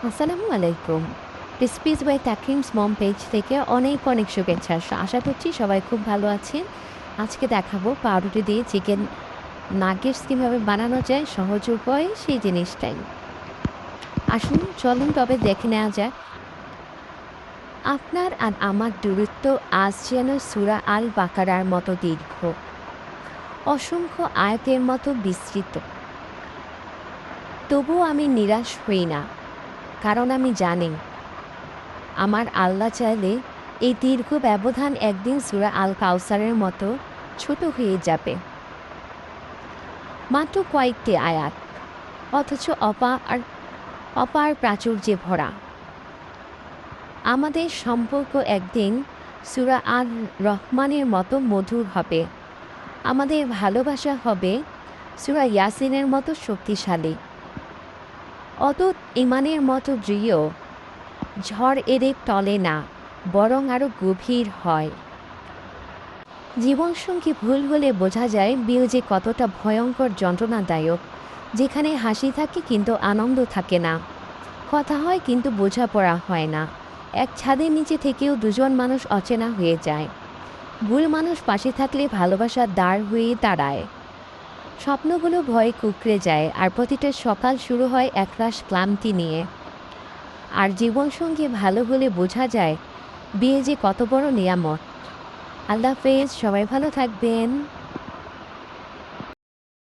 আসসালামু আলাইকুম। Recipes by তাকিমস mom page থেকে অনেক অনেক শুভেচ্ছা। আশা করছি সবাই খুব ভালো আছেন। আজকে দেখাবো পাউরুটি দিয়ে চিকেন নাগেটস কীভাবে বানানো যায় সহজ উপায়ে সেই জিনিসটাই। আসুন চলুন তবে দেখে নেওয়া যাক। আপনার আর আমার দূরত্ব আজ যেন সূরা আল বাকারার মতো দীর্ঘ, অসংখ্য আয়াতের মতো বিস্তৃত। তবুও আমি নিরাশ হই না, কারণ আমি জানি আমার আল্লাহ চাইলে এই দীর্ঘ ব্যবধান একদিন সূরা আল কাউসারের মতো ছোট হয়ে যাবে। মাত্র কয়েকটি আয়াত, অথচ অপার প্রাচুর্যে ভরা। আমাদের সম্পর্ক একদিন সূরা আল রহমানের মতো মধুর হবে। আমাদের ভালোবাসা হবে সূরা ইয়াসিনের মতো শক্তিশালী। অটুট ঈমানের মতো দৃঢ়। ঝড় এড়ে টলে না, বরং আরও গভীর হয়। জীবনসঙ্গী ভুল হলে বোঝা যায় বিয়ে যে কতটা ভয়ঙ্কর যন্ত্রণাদায়ক, যেখানে হাসি থাকে কিন্তু আনন্দ থাকে না, কথা হয় কিন্তু বোঝাপড়া হয় না। এক ছাদের নিচে থেকেও দুজন মানুষ অচেনা হয়ে যায়। ভুল মানুষ পাশে থাকলে ভালোবাসার দ্বার হয়ে দাঁড়ায়। স্বপ্নগুলো ভয়ে কুঁকড়ে যায়, আর প্রতিটা সকাল শুরু হয় একরাশ ক্লান্তি নিয়ে। আর জীবনসঙ্গী ভালো হলে বোঝা যায় বিয়ে যে কত বড় নিয়ামত। আল্লাহ হাফেজ, সবাই ভালো থাকবেন।